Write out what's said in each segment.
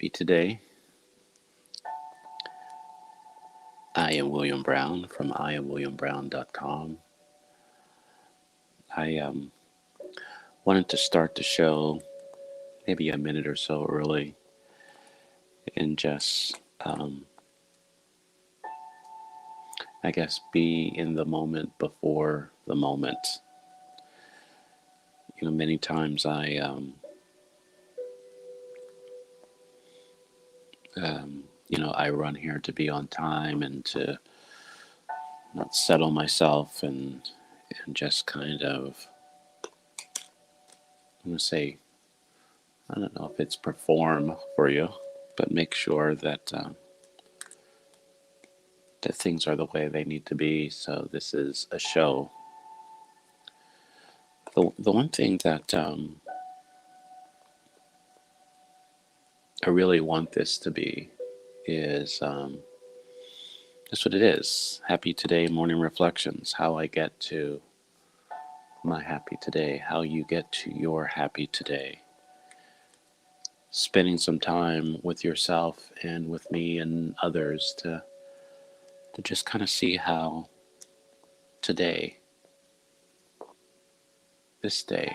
happy today. I am William Brown from IamWilliamBrown.com. I wanted to start the show maybe a minute or so early and just, I guess, be in the moment before the moment. Many times I run here to be on time and to not settle myself and just kind of, I'm going to say, I don't know if it's perform for you, but make sure that things are the way they need to be. So this is a show. The one thing that I really want this to be is that's what it is. Happy Today Morning Reflections. How I get to my happy today. How you get to your happy today. Spending some time with yourself and with me and others to just kind of see how today, this day,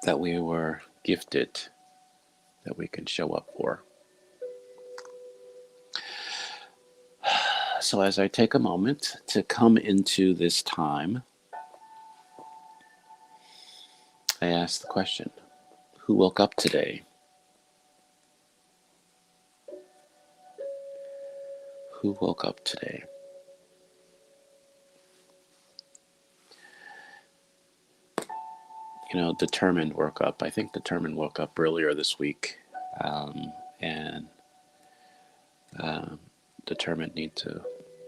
that we were gifted, that we can show up for. So as I take a moment to come into this time, I ask the question, who woke up today? Who woke up today? Determined woke up. I think Determined woke up earlier this week, and Determined need to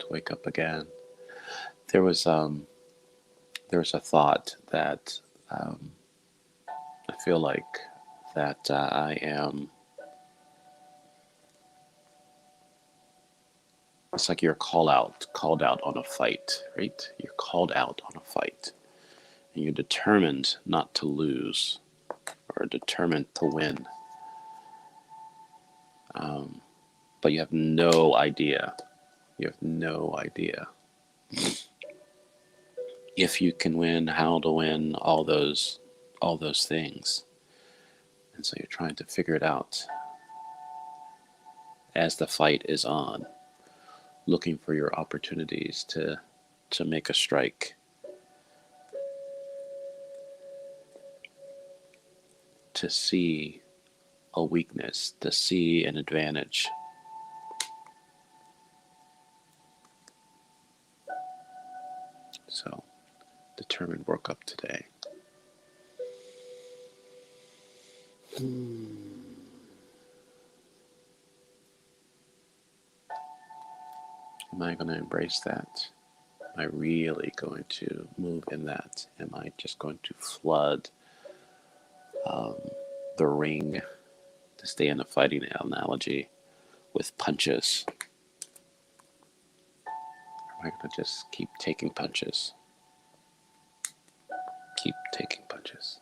wake up again. There was a thought that I feel like that I am. It's like you're called out on a fight, right? You're called out on a fight. And you're determined not to lose or determined to win. But you have no idea. You have no idea if you can win, how to win, all those things. And so you're trying to figure it out as the fight is on, looking for your opportunities to make a strike. To see a weakness, to see an advantage. So, Determined woke up today. Am I going to embrace that? Am I really going to move in that? Am I just going to flood the ring, to stay in a fighting analogy, with punches? Or am I going to just keep taking punches? Keep taking punches.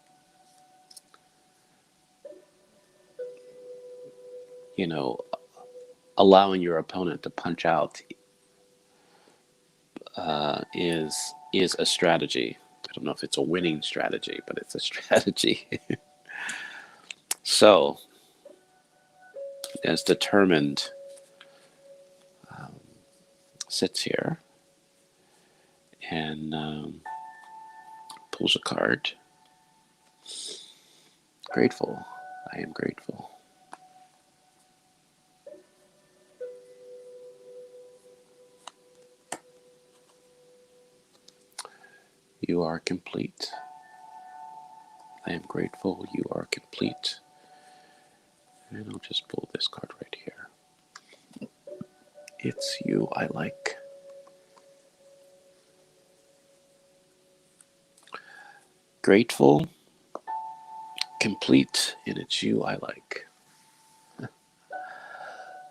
Allowing your opponent to punch out is a strategy. I don't know if it's a winning strategy, but it's a strategy. So, as Determined sits here and pulls a card, grateful. I am grateful. You are complete. I am grateful you are complete. And I'll just pull this card right here. It's you I like. Grateful, complete, and it's you I like.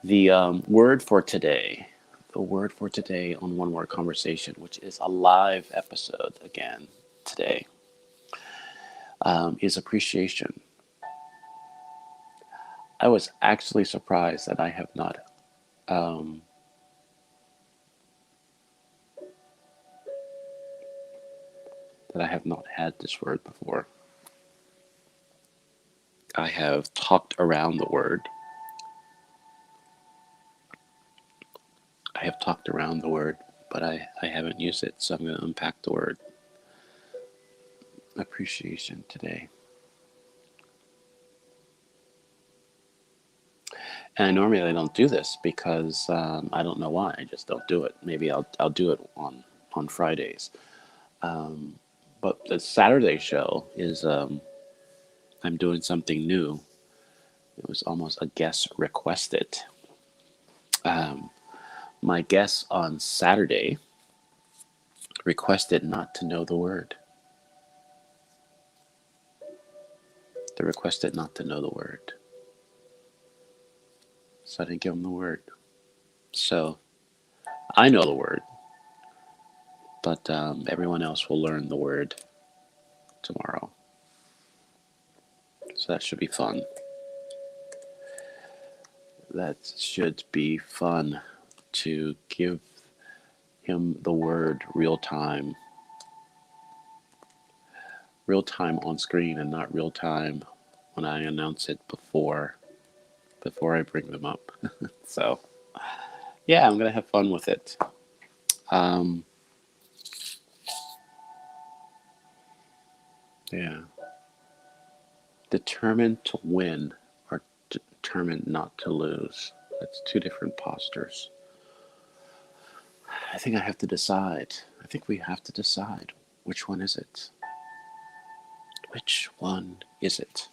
The word for today on One Word Conversation, which is a live episode again today. is appreciation. I was actually surprised that I have not um, had this word before. I have talked around the word. But I haven't used it, so I'm going to unpack the word appreciation today. And I normally don't do this because I don't know why. I just don't do it. Maybe I'll do it on Fridays. But the Saturday show is I'm doing something new. It was almost a guest requested. Um, my guest on Saturday requested not to know the word. They requested not to know the word. So I didn't give them the word. So I know the word, but everyone else will learn the word tomorrow. So that should be fun. That should be fun to give him the word real time on screen, and not real time when I announce it before I bring them up. So yeah, I'm gonna have fun with it. Yeah, determined to win or determined not to lose. That's two different postures. I think I have to decide. I think we have to decide, which one is it? Which one is it?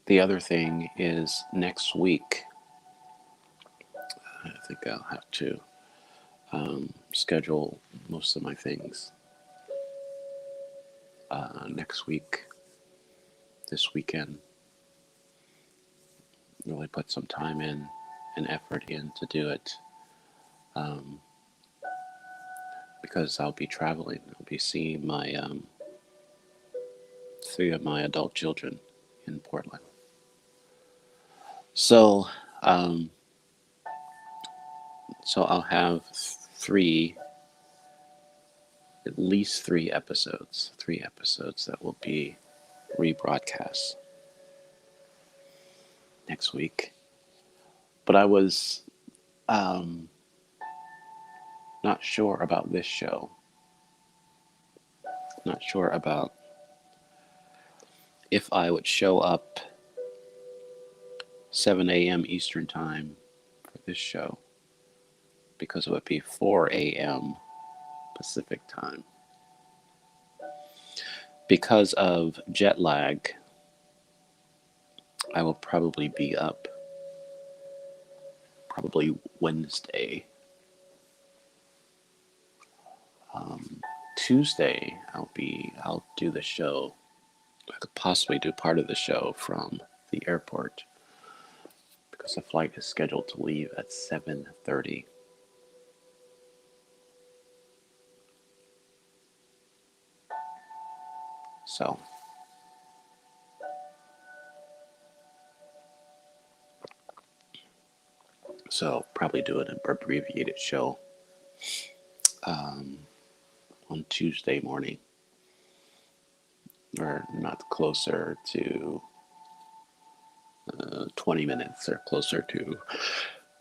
The other thing is next week, I think I'll have to schedule most of my things next week, this weekend. Really put some time in and effort in to do it, um, because I'll be traveling. I'll be seeing my three of my adult children in Portland. So, um, so I'll have at least three episodes that will be rebroadcast next week. But I was not sure about this show. Not sure about if I would show up 7 a.m. Eastern Time for this show, because it would be 4 a.m. Pacific Time. Because of jet lag, I will probably be up probably Wednesday. Tuesday, I'll do the show. I could possibly do part of the show from the airport, because the flight is scheduled to leave at 7:30. So probably do an abbreviated show on Tuesday morning, or not closer to 20 minutes, or closer to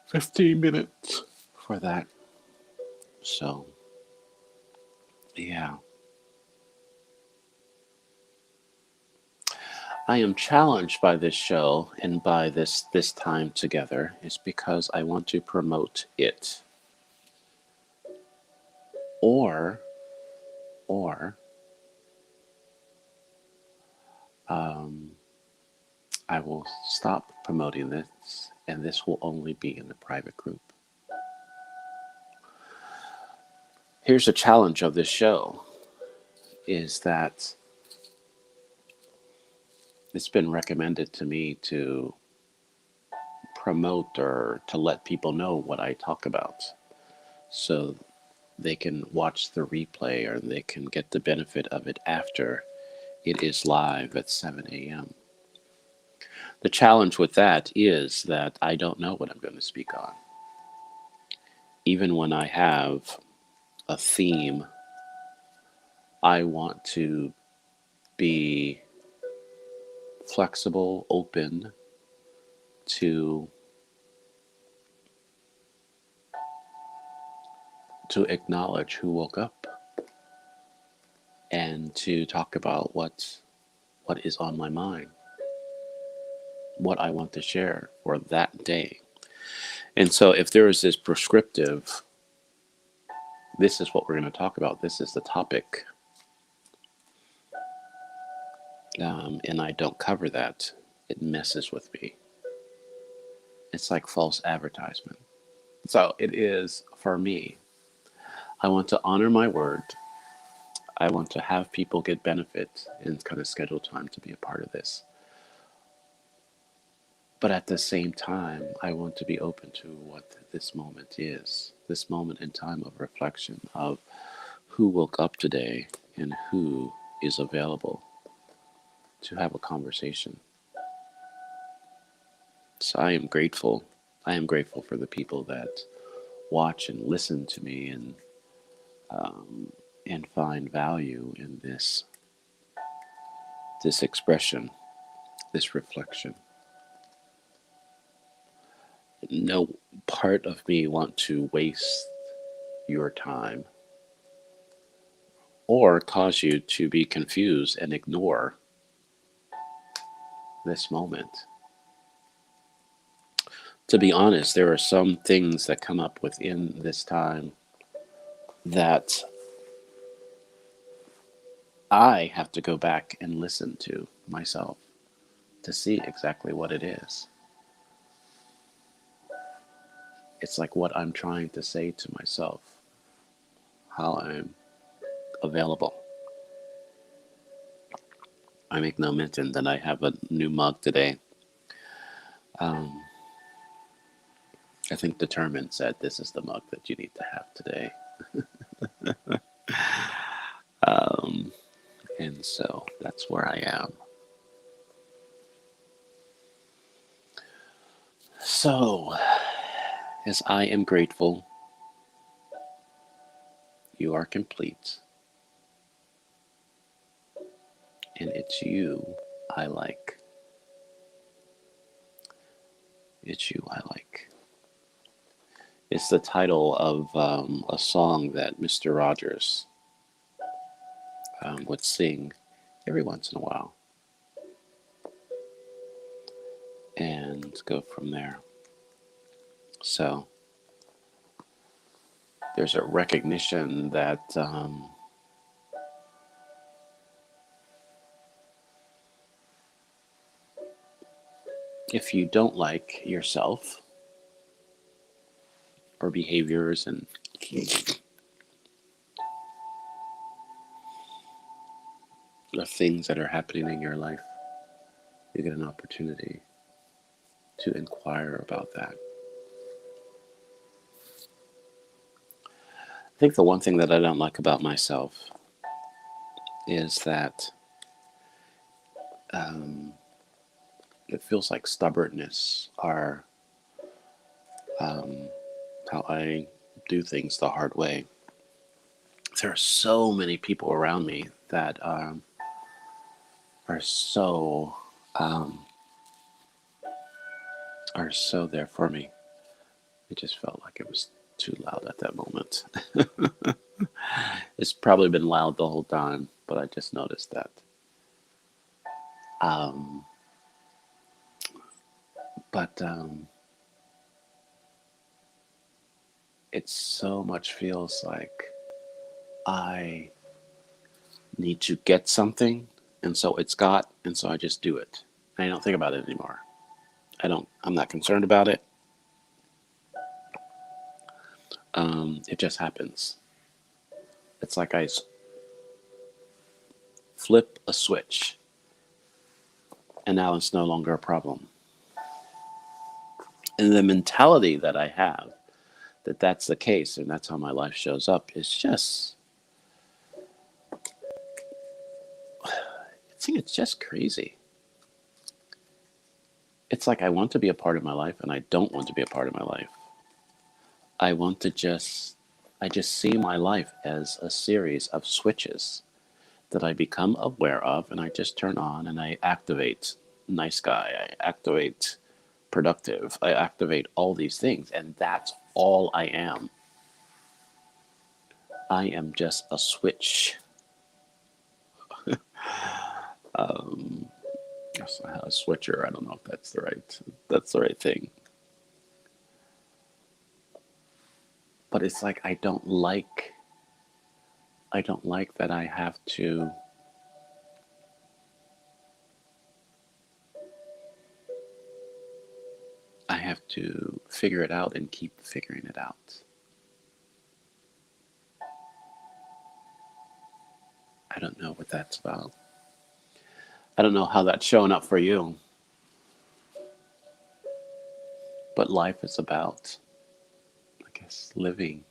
15 minutes for that. So, yeah. I am challenged by this show and by this time together is because I want to promote it. Or um, I will stop promoting this, and this will only be in the private group. Here's the challenge of this show, is that it's been recommended to me to promote or to let people know what I talk about, so they can watch the replay or they can get the benefit of it after it is live at 7 a.m. The challenge with that is that I don't know what I'm going to speak on. Even when I have a theme, I want to be flexible, open to acknowledge who woke up and to talk about what is on my mind, what I want to share for that day. And so if there is this prescriptive, this is what we're going to talk about, this is the topic, and I don't cover that, it messes with me. It's like false advertisement. So it is for me. I want to honor my word. I want to have people get benefit and kind of schedule time to be a part of this. But at the same time, I want to be open to what this moment is, this moment in time of reflection of who woke up today and who is available to have a conversation. So I am grateful. I am grateful for the people that watch and listen to me and find value in this expression, this reflection. No part of me want to waste your time or cause you to be confused and ignore this moment. To be honest, there are some things that come up within this time that I have to go back and listen to myself to see exactly what it is. It's like what I'm trying to say to myself, how I'm available. I make no mention that I have a new mug today. I think Determined said this is the mug that you need to have today. And so that's where I am. So, as I am grateful, you are complete. And it's you I like. It's you I like. It's the title of a song that Mr. Rogers would sing every once in a while. And go from there. So, there's a recognition that if you don't like yourself or behaviors and the things that are happening in your life, you get an opportunity to inquire about that. I think the one thing that I don't like about myself is that it feels like stubbornness or how I do things the hard way. There are so many people around me that are so there for me. It just felt like it was too loud at that moment. It's probably been loud the whole time, but I just noticed that. But it so much feels like I need to get something, and so it's got, and so I just do it. I don't think about it anymore. I'm not concerned about it. It just happens. It's like I flip a switch, and now it's no longer a problem. And the mentality that I have that that's the case and that's how my life shows up is just, I think it's just crazy. It's like I want to be a part of my life and I don't want to be a part of my life. I want to just, I just see my life as a series of switches that I become aware of and I just turn on and I activate nice guy, I activate productive, I activate all these things, and that's all I am. I am just a switch. Um, a switcher. I don't know if that's the right thing. But it's like I don't like that I have to figure it out and keep figuring it out. I don't know what that's about. I don't know how that's showing up for you, but life is about, I guess, living.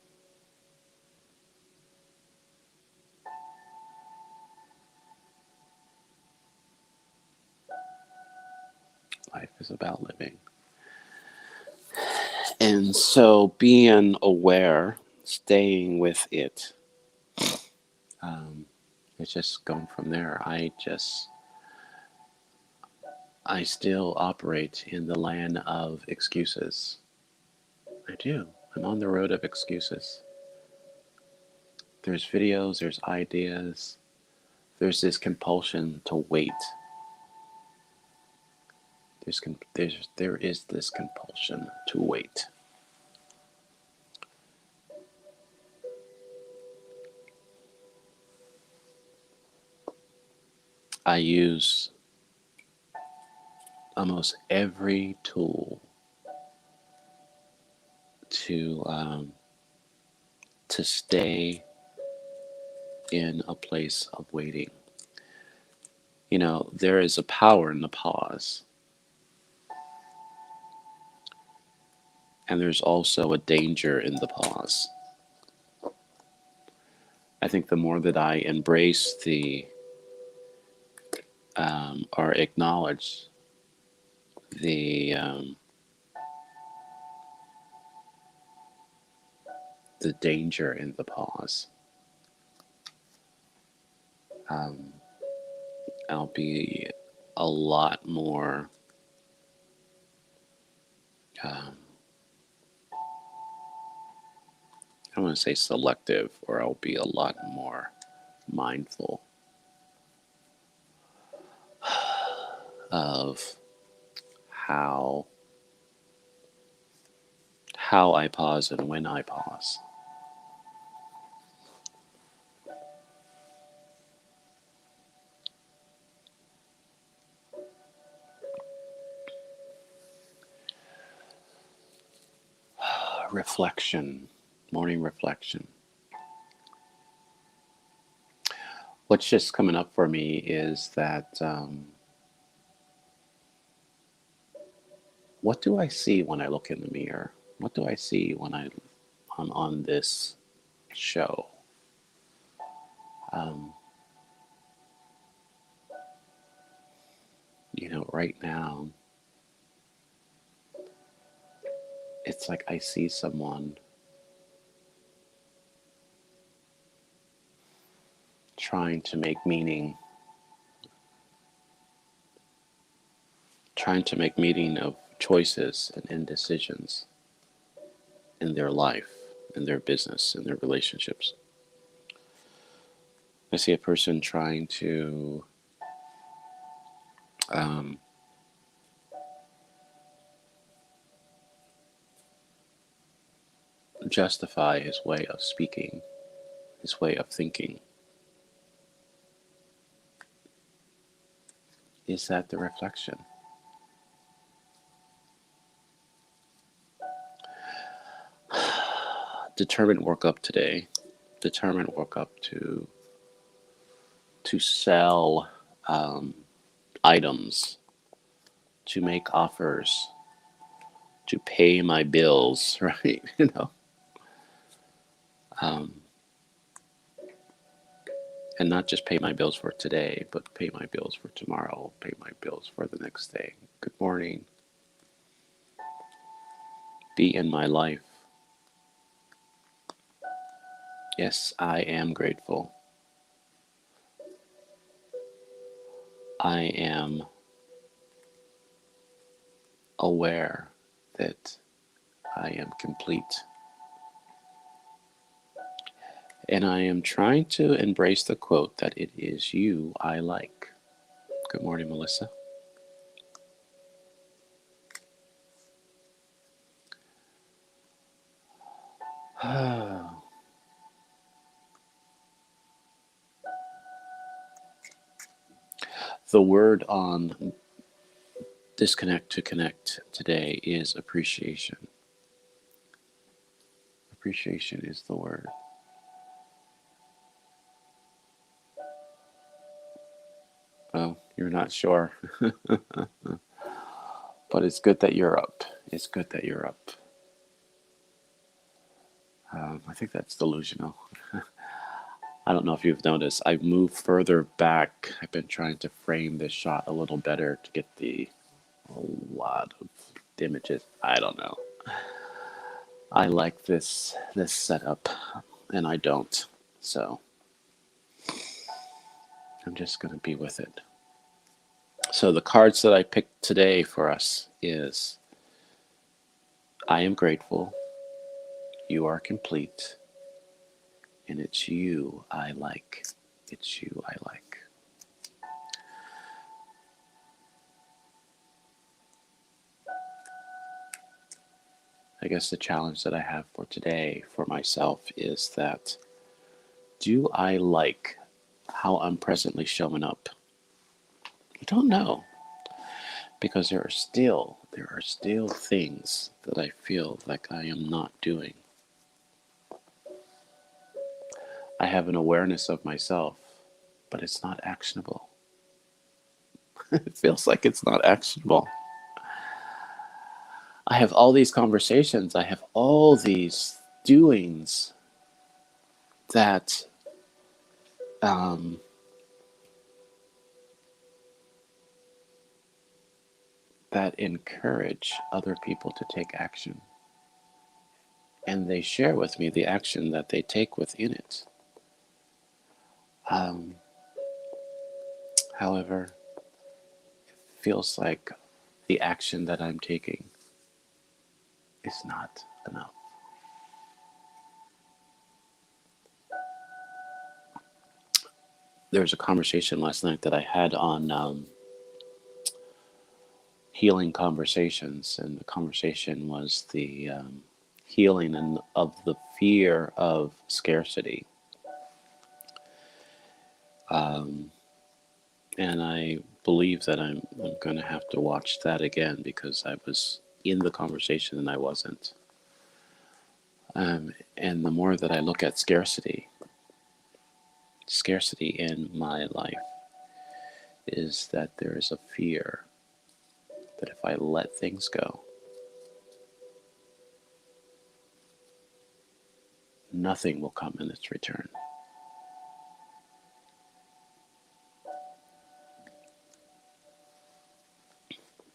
Life is about living. And so being aware, staying with it, um, it's just going from there. I still operate in the land of excuses. I do. I'm on the road of excuses. There's videos, there's ideas, there's this compulsion to wait. There is this compulsion to wait. I use almost every tool to stay in a place of waiting. You know, there is a power in the pause, and there's also a danger in the pause. I think the more that I embrace or acknowledge the the danger in the pause, um, I'll be a lot more um, I don't want to say selective, or I'll be a lot more mindful of how I pause and when I pause. Reflection, morning reflection. What's just coming up for me is that what do I see when I look in the mirror? What do I see when I'm on this show? Um, right now, it's like I see someone trying to make meaning, trying to make meaning of choices and indecisions in their life, in their business, in their relationships. I see a person trying to um, justify his way of speaking, his way of thinking. Is that the reflection? Determined woke up today. Determined woke up to sell items, to make offers, to pay my bills, right? Um, and not just pay my bills for today, but pay my bills for tomorrow, pay my bills for the next day. Good morning. Be in my life. Yes, I am grateful. I am aware that I am complete. And I am trying to embrace the quote that it is you I like. Good morning, Melissa. The word on disconnect to connect today is appreciation. Appreciation is the word. Oh, you're not sure. But it's good that you're up. It's good that you're up. I think that's delusional. I don't know if you've noticed. I've moved further back. I've been trying to frame this shot a little better to get a lot of images. I don't know. I like this setup, and I don't. So I'm just going to be with it. So the cards that I picked today for us is I am grateful, you are complete, and it's you I like. It's you I like. I guess the challenge that I have for today for myself is that do I like how I'm presently showing up? I don't know, because there are still things that I feel like I am not doing. I have an awareness of myself, but it's not actionable. It feels like it's not actionable. I have all these conversations, I have all these doings that that encourage other people to take action. And they share with me the action that they take within it. However, it feels like the action that I'm taking is not enough. There was a conversation last night that I had on healing conversations, and the conversation was the healing of the fear of scarcity. And I believe that I'm going to have to watch that again because I was in the conversation and I wasn't. And the more that I look at scarcity in my life is that there is a fear that if I let things go, nothing will come in its return.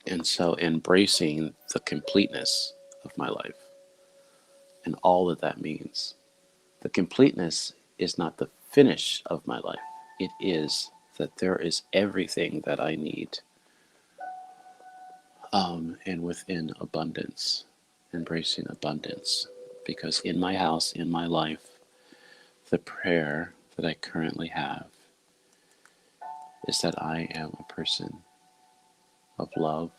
And so embracing the completeness of my life and all that that means. The completeness is not the finish of my life. It is that there is everything that I need, and within abundance, embracing abundance. Because in my house, in my life, the prayer that I currently have is that I am a person of love,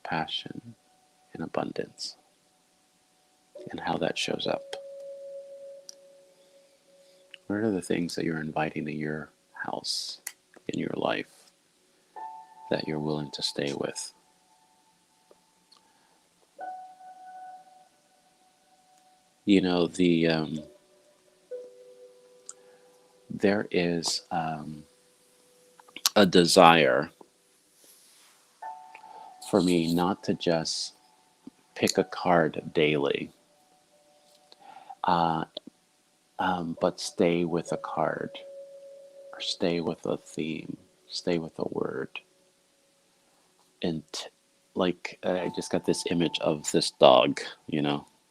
passion, and abundance, and how that shows up. What are the things that you're inviting in your house, in your life, that you're willing to stay with? You know, there is a desire for me not to just pick a card daily, uh, but stay with a card or stay with a theme, stay with a word. And like, I just got this image of this dog,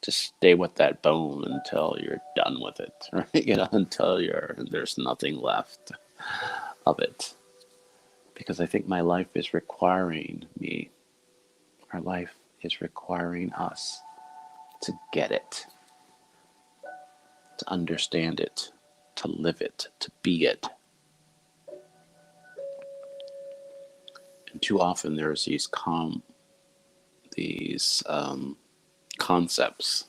just stay with that bone until you're done with it, right? Until there's nothing left of it. Because I think my life is requiring me, our life is requiring us to get it, to understand it, to live it, to be it. And too often there's concepts,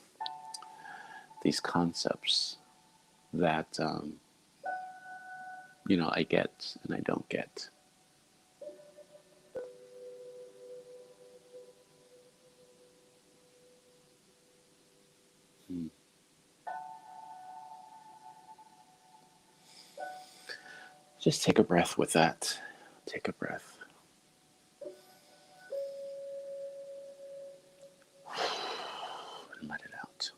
these concepts that I get and I don't get. Just take a breath with that. Take a breath. And let it out.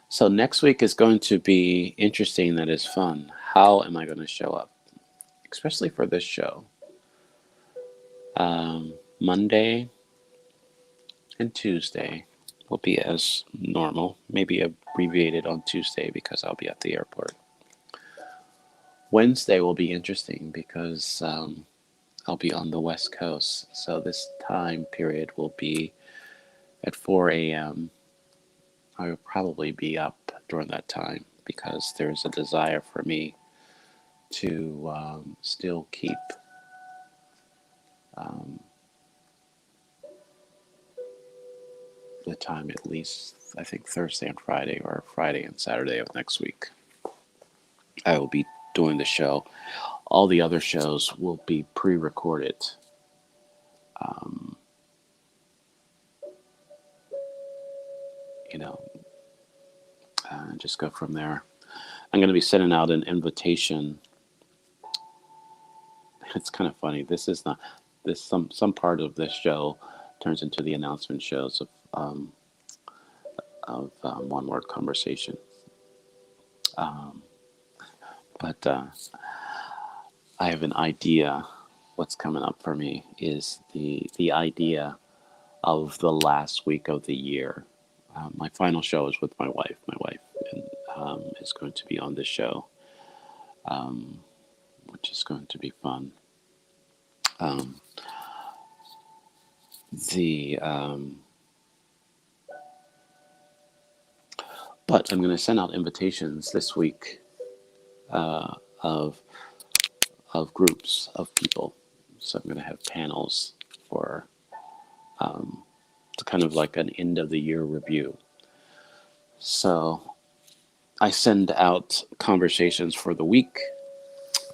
So next week is going to be interesting. That is fun. How am I going to show up? Especially for this show. Monday and Tuesday will be as normal. Maybe abbreviated on Tuesday because I'll be at the airport. Wednesday will be interesting because I'll be on the West Coast. So this time period will be at 4 a.m. I will probably be up during that time because there's a desire for me to still keep the time at least, I think, Thursday and Friday or Friday and Saturday of next week. I will be doing the show. All the other shows will be pre-recorded. Just go from there. I'm going to be sending out an invitation. It's kind of funny. This is not this some part of this show turns into the announcement shows of one word conversation. But I have an idea. What's coming up for me is the idea of the last week of the year. My final show is with my wife. My wife is going to be on this show, which is going to be fun. But I'm going to send out invitations this week of groups of people. So I'm going to have panels for kind of like an end of the year review. So I send out conversations for the week.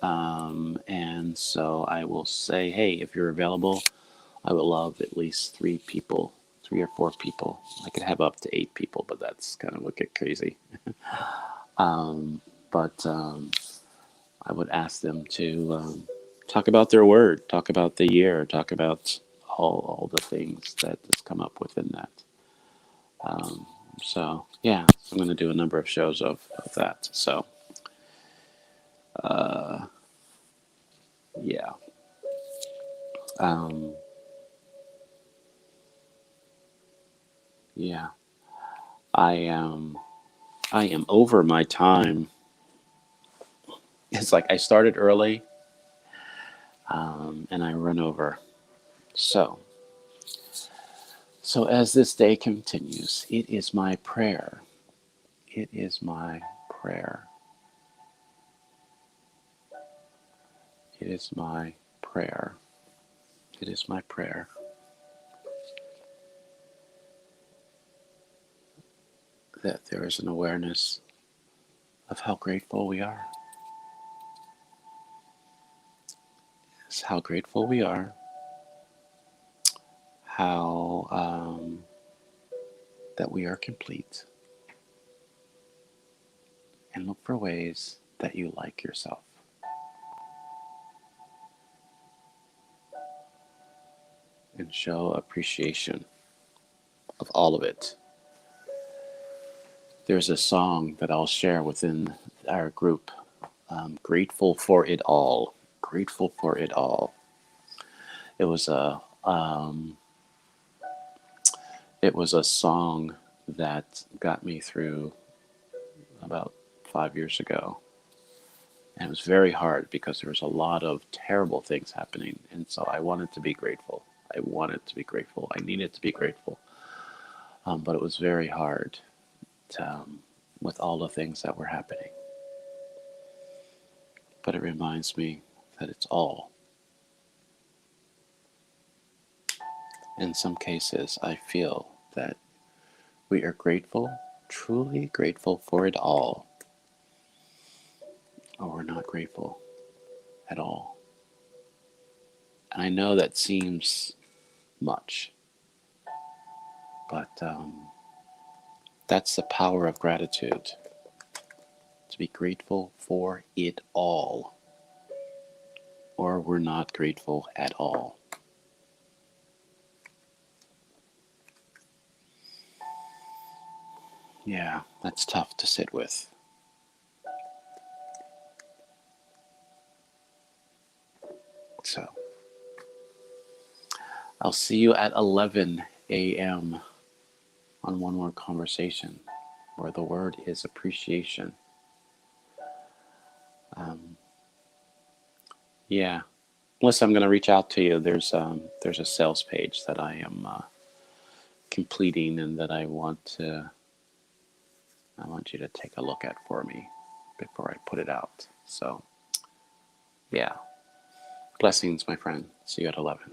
And so I will say, hey, if you're available, I would love at least 3 or 4 people. I could have up to 8 people, but that's kind of would get crazy. But I would ask them to talk about their word, talk about the year, talk about all the things that has come up within that. So yeah, I'm going to do a number of shows of that. So yeah. Yeah. I am over my time. It's like I started early, and I run over. So as this day continues, it is my prayer. It is my prayer. It is my prayer. It is my prayer that there is an awareness of how grateful we are. It's how grateful we are. How that we are complete. And look for ways that you like yourself. and show appreciation of all of it. There's a song that I'll share within our group, Grateful for It All. Grateful for It All. It was a song that got me through about 5 years ago. And it was very hard because there was a lot of terrible things happening. And so I wanted to be grateful. I wanted to be grateful. I needed to be grateful. But it was very hard with all the things that were happening. But it reminds me that it's all. In some cases, I feel that we are grateful, truly grateful for it all, or we're not grateful at all. And I know that seems much, but that's the power of gratitude, to be grateful for it all, or we're not grateful at all. Yeah, that's tough to sit with. So, I'll see you at 11 a.m. on One More Conversation, where the word is appreciation. Yeah, Melissa, I'm going to reach out to you. There's a sales page that I am completing and that I want you to take a look at for me before I put it out. So, yeah. Blessings, my friend. See you at 11.